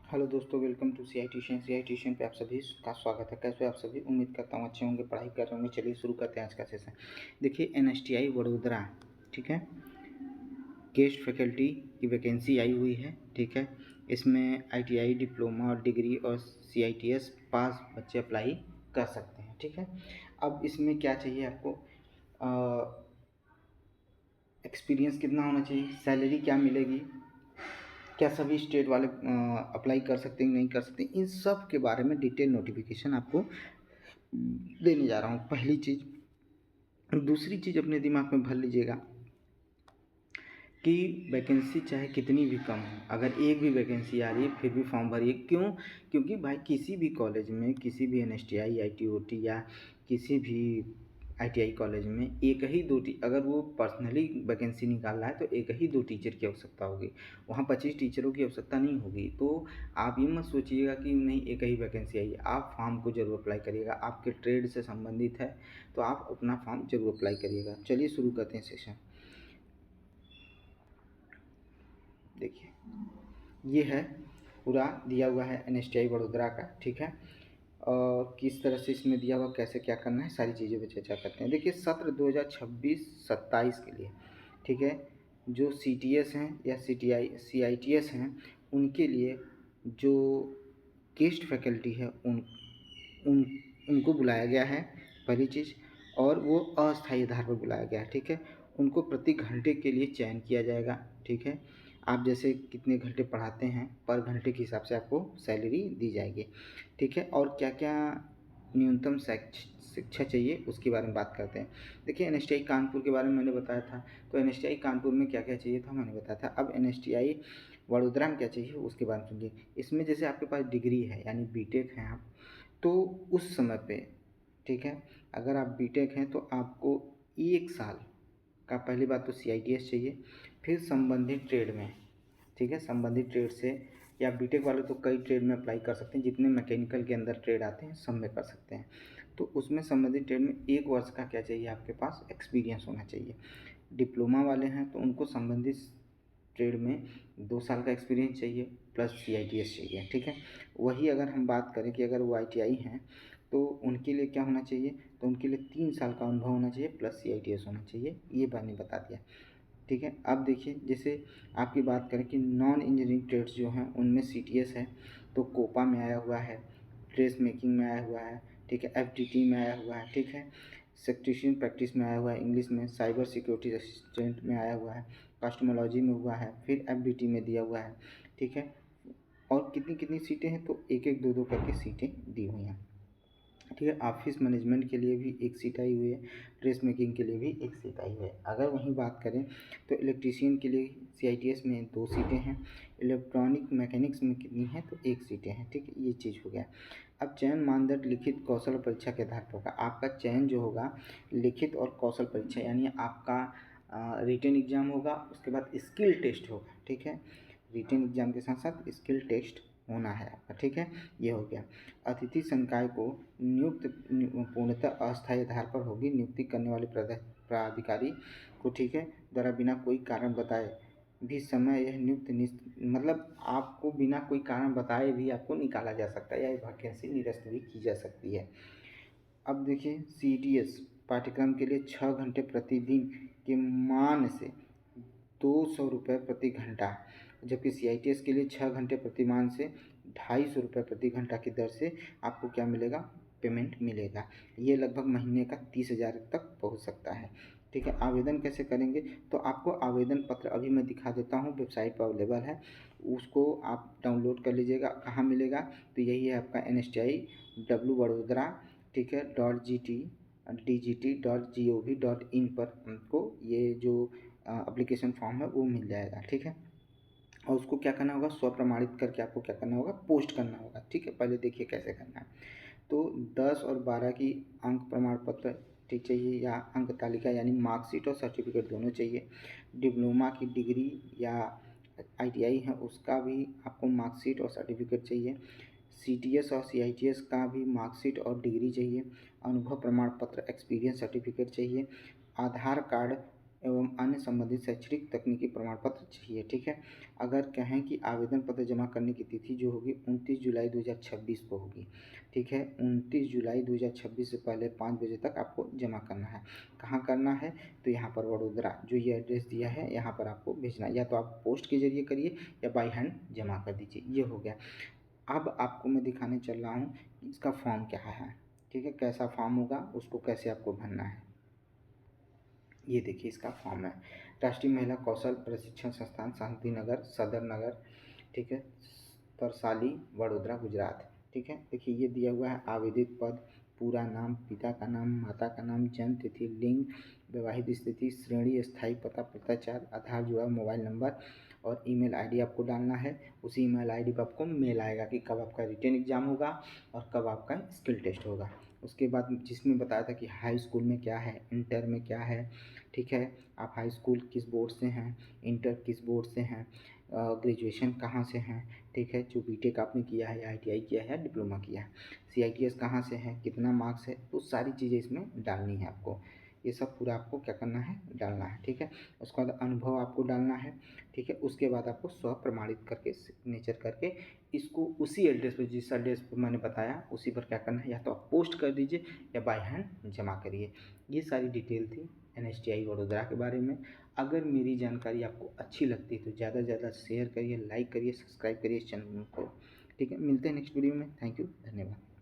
Hello दोस्तों, welcome to C I tuition पे आप सभी का स्वागत है। कैसे हो आप सभी? उम्मीद करता हूँ अच्छे होंगे, पढ़ाई कर रहे होंगे। चलिए शुरू करते हैं आज का सेशन। देखिए, NSTI वडोदरा, ठीक है, गेस्ट फैकल्टी की वैकेंसी आई हुई है। ठीक है, इसमें ITI डिप्लोमा और डिग्री और CITS पास बच्चे अप्लाई कर सकते हैं। ठीक है, अब इसमें क्या चाहिए आपको, एक्सपीरियंस कितना होना चाहिए, सैलरी क्या मिलेगी, क्या सभी स्टेट वाले अप्लाई कर सकते हैं नहीं कर सकते, इन सब के बारे में डिटेल नोटिफिकेशन आपको देने जा रहा हूँ। पहली चीज़। दूसरी चीज़ अपने दिमाग में भर लीजिएगा कि वैकेंसी चाहे कितनी भी कम हो, अगर एक भी वैकेंसी आ रही है फिर भी फॉर्म भरिए। क्यों? क्योंकि भाई किसी भी कॉलेज में, किसी भी NSTI ITOT या किसी भी ITI कॉलेज में एक ही दो अगर वो पर्सनली वैकेंसी निकाल रहा है तो एक ही दो टीचर की आवश्यकता होगी, वहाँ 25 टीचरों की आवश्यकता नहीं होगी। तो आप ये मत सोचिएगा कि नहीं एक ही वैकेंसी आई है, आप फॉर्म को जरूर अप्लाई करिएगा। आपके ट्रेड से संबंधित है तो आप अपना फॉर्म जरूर अप्लाई करिएगा। चलिए शुरू करते हैं सेशन। देखिए, ये है पूरा दिया हुआ है NSTI वडोदरा का। ठीक है, और किस तरह से इसमें दिया हुआ, कैसे क्या करना है, सारी चीज़ों पर चर्चा करते हैं। देखिए, सत्र 2026-27 के लिए, ठीक है, जो CTS हैं या CITS हैं, उनके लिए जो गेस्ट फैकल्टी है उन उनको बुलाया गया है, पहली चीज़। और वो अस्थायी आधार पर बुलाया गया है। ठीक है, उनको प्रति घंटे के लिए चयन किया जाएगा। ठीक है, आप जैसे कितने घंटे पढ़ाते हैं पर घंटे के हिसाब से आपको सैलरी दी जाएगी। ठीक है, और क्या क्या न्यूनतम शिक्षा चाहिए उसके बारे में बात करते हैं। देखिए, NSTI कानपुर के बारे में मैंने बताया था, तो NSTI कानपुर में क्या क्या चाहिए था मैंने बताया था। अब NSTI वडोदरा में क्या चाहिए उसके बारे में सुनिए। इसमें जैसे आपके पास डिग्री है यानी बीटेक हैं आप, तो उस समय पे, ठीक है, अगर आप बीटेक हैं तो आपको 1 साल का, पहली बात तो CITS चाहिए, फिर संबंधित ट्रेड में, ठीक है, संबंधित ट्रेड से, या बीटेक वाले तो कई ट्रेड में अप्लाई कर सकते हैं, जितने मैकेनिकल के अंदर ट्रेड आते हैं सब में कर सकते हैं। तो उसमें संबंधित ट्रेड में 1 वर्ष का क्या चाहिए, आपके पास एक्सपीरियंस होना चाहिए। डिप्लोमा वाले हैं तो उनको संबंधित ट्रेड में 2 साल का एक्सपीरियंस चाहिए प्लस CITS चाहिए। ठीक है, वही अगर हम बात करें कि अगर वो ITI हैं तो उनके लिए क्या होना चाहिए, तो उनके लिए 3 साल का अनुभव होना चाहिए प्लस CITS होना चाहिए। ये मैंने बता दिया। ठीक है, अब देखिए, जैसे आपकी बात करें कि नॉन इंजीनियरिंग ट्रेड्स जो हैं उनमें CTS है, तो कोपा में आया हुआ है, ड्रेस मेकिंग में आया हुआ है, ठीक है, FTT में आया हुआ है, ठीक है, सेक्ट्रीशियन प्रैक्टिस में आया हुआ है, इंग्लिश में साइबर सिक्योरिटी असिस्टेंट में आया हुआ है, कस्टमोलॉजी में हुआ है, फिर FBT में दिया हुआ है। ठीक है, और कितनी कितनी सीटें हैं, तो एक एक दो दो करके सीटें दी हुई हैं। ठीक है, ऑफिस मैनेजमेंट के लिए भी एक सीट आई हुई है, ड्रेस मेकिंग के लिए भी एक सीट आई हुई है। अगर वहीं बात करें तो इलेक्ट्रीशियन के लिए CITS में 2 सीटें हैं, इलेक्ट्रॉनिक मैकेनिक्स में कितनी हैं, तो 1 सीटें हैं। ठीक है, ये चीज़ हो गया। अब चयन मानदंड लिखित कौशल और परीक्षा के आधार पर होगा। आपका चयन जो होगा लिखित और कौशल परीक्षा, यानी आपका रिटन एग्जाम होगा, उसके बाद स्किल टेस्ट होगा। ठीक है, रिटन एग्जाम के साथ साथ स्किल टेस्ट होना है आपका। ठीक है, ये हो गया। अतिथि संकाय को नियुक्त पूर्णतः अस्थायी आधार पर होगी। नियुक्ति करने वाले प्राधिकारी को, ठीक है, द्वारा बिना कोई कारण बताए भी समय यह मतलब आपको बिना कोई कारण बताए भी आपको निकाला जा सकता है या वैकेंसी निरस्त भी की जा सकती है। अब देखिए, CDS पाठ्यक्रम के लिए 6 घंटे प्रतिदिन के मान से 200 रुपये प्रति घंटा, जबकि CITS के लिए 6 घंटे प्रतिमान से 250 रुपये प्रति घंटा की दर से आपको क्या मिलेगा, पेमेंट मिलेगा। ये लगभग महीने का 30,000 तक पहुंच सकता है। ठीक है, आवेदन कैसे करेंगे, तो आपको आवेदन पत्र अभी मैं दिखा देता हूँ, वेबसाइट पर अवेलेबल है, उसको आप डाउनलोड कर लीजिएगा। कहाँ मिलेगा, तो यही है आपका NSTI W वडोदरा, ठीक है, .dgt.gov.in पर हमको ये जो एप्लीकेशन फॉर्म है वो मिल जाएगा। ठीक है, और उसको क्या करना होगा, स्वप्रमाणित करके आपको क्या करना होगा, पोस्ट करना होगा। ठीक है, पहले देखिए कैसे करना है। तो 10 और 12 की अंक प्रमाण पत्र, ठीक, चाहिए, या अंक तालिका यानी मार्कशीट और सर्टिफिकेट दोनों चाहिए। डिप्लोमा की डिग्री या ITI है उसका भी आपको मार्कशीट और सर्टिफिकेट चाहिए। CTS और CITS का भी मार्कशीट और डिग्री चाहिए। अनुभव प्रमाण पत्र एक्सपीरियंस सर्टिफिकेट चाहिए। आधार कार्ड एवं अन्य संबंधित शैक्षणिक तकनीकी प्रमाण पत्र चाहिए। ठीक है। अगर कहें कि आवेदन पत्र जमा करने की तिथि जो होगी 29 जुलाई 2026 को होगी। ठीक है, 29 जुलाई 2026 से पहले 5 बजे तक आपको जमा करना है। कहाँ करना है? तो यहाँ पर वडोदरा, जो ये एड्रेस दिया है यहाँ पर आपको भेजना है। या तो आप पोस्ट के जरिए करिए या बाई हैंड जमा कर दीजिए। ये हो गया। अब आपको मैं दिखाने चल रहा हूँ कि इसका फॉर्म क्या है। ठीक है, कैसा फॉर्म होगा, उसको कैसे आपको भरना है। ये देखिए इसका फॉर्म है। राष्ट्रीय महिला कौशल प्रशिक्षण संस्थान, शांति नगर, सदर नगर, ठीक है, तरसाली, वडोदरा, गुजरात। ठीक है, देखिए ये दिया हुआ है आवेदित पद, पूरा नाम, पिता का नाम, माता का नाम, जन्म तिथि, लिंग, विवाहित स्थिति, श्रेणी, स्थायी पता, पत्राचार, आधार जुड़ा मोबाइल नंबर और ईमेल आईडी आपको डालना है। उसी ईमेल आईडी पर आपको मेल आएगा कि कब आपका रिटन एग्ज़ाम होगा और कब आपका स्किल टेस्ट होगा। उसके बाद जिसमें बताया था कि हाई स्कूल में क्या है, इंटर में क्या है। ठीक है, आप हाई स्कूल किस बोर्ड से हैं, इंटर किस बोर्ड से हैं, ग्रेजुएशन कहाँ से हैं। ठीक है, जो बीटेक आपने किया है, आईटीआई किया है, डिप्लोमा किया है, सीआईटीएस कहाँ से है, कितना मार्क्स है, तो सारी चीज़ें इसमें डालनी है आपको। ये सब पूरा आपको क्या करना है, डालना है। ठीक है, उसके बाद अनुभव आपको डालना है। ठीक है, उसके बाद आपको स्व प्रमाणित करके सिग्नेचर करके इसको उसी एड्रेस पे, जिस एड्रेस पे मैंने बताया उसी पर क्या करना है, या तो आप पोस्ट कर दीजिए या बाय हैंड जमा करिए। ये सारी डिटेल थी NSTI वडोदरा के बारे में। अगर मेरी जानकारी आपको अच्छी लगती है तो ज़्यादा से ज़्यादा शेयर करिए, लाइक करिए, सब्सक्राइब करिए इस चैनल को। ठीक है, मिलते हैं नेक्स्ट वीडियो में। थैंक यू, धन्यवाद।